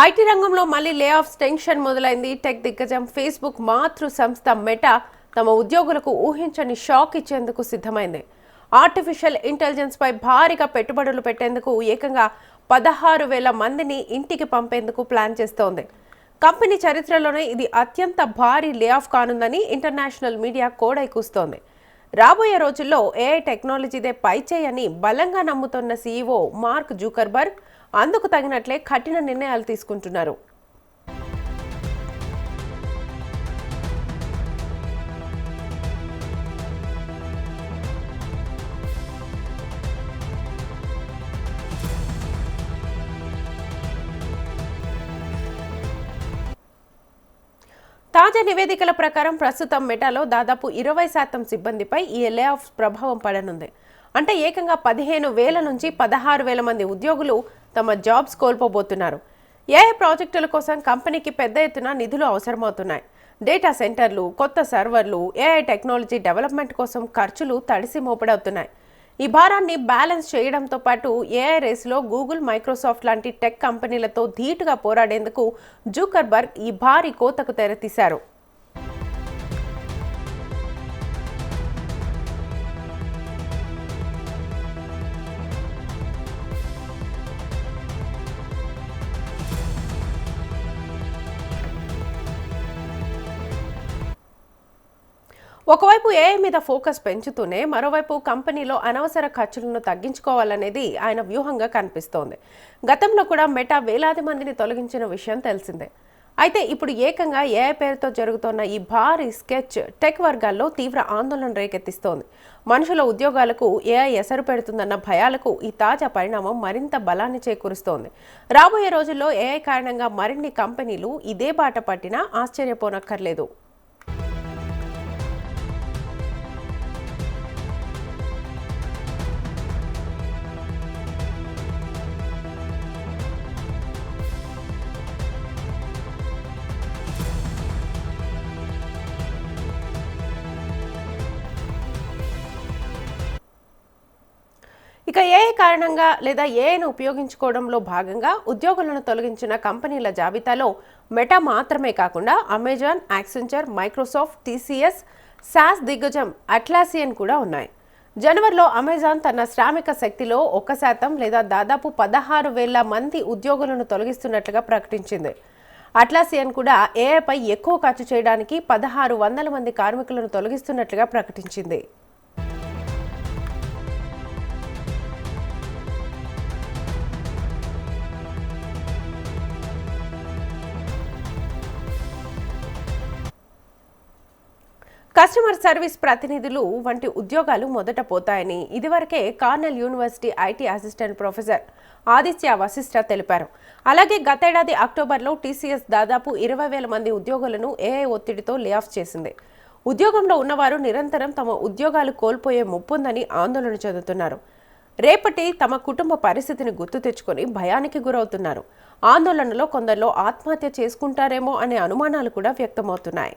IT రంగంలో మళ్ళీ లే ఆఫ్స్ టెన్షన్ మొదలైంది. టెక్ దిగ్గజం ఫేస్బుక్ మాతృ సంస్థ మెటా తమ ఉద్యోగులకు ఊహించని షాక్ ఇచ్చేందుకు సిద్ధమైంది. ఆర్టిఫిషియల్ ఇంటెలిజెన్స్ పై భారీగా పెట్టుబడులు పెట్టేందుకు ఏకంగా 16,000 మందిని ఇంటికి పంపేందుకు ప్లాన్ చేస్తోంది. కంపెనీ చరిత్రలోనే ఇది అత్యంత భారీ లే ఆఫ్ కానుందని ఇంటర్నేషనల్ మీడియా కోడై కూస్తోంది. రాబోయే రోజుల్లో ఏఐ టెక్నాలజీదే పైచేయని బలంగా నమ్ముతున్న సీఈఓ మార్క్ జుకర్బర్గ్ అందుకు తగినట్లే కఠిన నిర్ణయాలు తీసుకుంటున్నారు. తాజా నివేదికల ప్రకారం ప్రస్తుతం మెటాలో దాదాపు 20% సిబ్బందిపై ఈ లే ఆఫ్ ప్రభావం పడనుంది. అంటే ఏకంగా 15,000 నుంచి 16,000 మంది ఉద్యోగులు తమ జాబ్స్ కోల్పోబోతున్నారు. ఏఐ ప్రాజెక్టుల కోసం కంపెనీకి పెద్ద ఎత్తున నిధులు అవసరమవుతున్నాయి. డేటా సెంటర్లు, కొత్త సర్వర్లు, ఏఐ టెక్నాలజీ డెవలప్మెంట్ కోసం ఖర్చులు తడిసి మోపడవుతున్నాయి. ఈ భారాన్ని బ్యాలెన్స్ చేయడంతో పాటు ఏఐ రేసులో గూగుల్, మైక్రోసాఫ్ట్ లాంటి టెక్ కంపెనీలతో ధీటుగా పోరాడేందుకు జుకర్బర్గ్ ఈ భారీ కోతకు తెరతీశారు. ఒకవైపు ఏఐ మీద ఫోకస్ పెంచుతూనే మరోవైపు కంపెనీలో అనవసర ఖర్చులను తగ్గించుకోవాలనేది ఆయన వ్యూహంగా కనిపిస్తోంది. గతంలో కూడా మెటా వేలాది మందిని తొలగించిన విషయం తెలిసిందే. అయితే ఇప్పుడు ఏకంగా ఏఐ పేరుతో జరుగుతోన్న ఈ భారీ స్కెచ్ టెక్ వర్గాల్లో తీవ్ర ఆందోళన రేకెత్తిస్తోంది. మనుషుల ఉద్యోగాలకు ఏఐ ఎసరు పెడుతుందన్న భయాలకు ఈ తాజా పరిణామం మరింత బలాన్ని చేకూరుస్తోంది. రాబోయే రోజుల్లో ఏఐ కారణంగా మరిన్ని కంపెనీలు ఇదే బాట పట్టినా ఆశ్చర్యపోనక్కర్లేదు. ఇక ఏఐ కారణంగా లేదా ఏఐను ఉపయోగించుకోవడంలో భాగంగా ఉద్యోగులను తొలగించిన కంపెనీల జాబితాలో మెటా మాత్రమే కాకుండా Amazon, Accenture, Microsoft, TCS, sauce దిగ్గజం అట్లాసియన్ కూడా ఉన్నాయి. జనవరిలో అమెజాన్ తన శ్రామిక శక్తిలో 1% లేదా దాదాపు 16,000 మంది ఉద్యోగులను తొలగిస్తున్నట్లుగా ప్రకటించింది. అట్లాసియన్ కూడా ఏఐపై ఎక్కువ ఖర్చు చేయడానికి 1,600 మంది కార్మికులను తొలగిస్తున్నట్లుగా ప్రకటించింది. కస్టమర్ సర్వీస్ ప్రతినిధులు వంటి ఉద్యోగాలు మొదట పోతాయని ఇదివరకే Cornell university IT assistant professor Aditya Vashishtha తెలిపారు. అలాగే గతేడాది అక్టోబర్లో టీసీఎస్ దాదాపు 20,000 మంది ఉద్యోగులను ఏఐ ఒత్తిడితో లే ఆఫ్ చేసింది. ఉద్యోగంలో ఉన్నవారు నిరంతరం తమ ఉద్యోగాలు కోల్పోయే ముప్పుందని ఆందోళన చెందుతున్నారు. రేపటి తమ కుటుంబ పరిస్థితిని గుర్తు తెచ్చుకొని భయానికి గురవుతున్నారు. ఆందోళనలో కొందరిలో ఆత్మహత్య చేసుకుంటారేమో అనే అనుమానాలు కూడా వ్యక్తమవుతున్నాయి.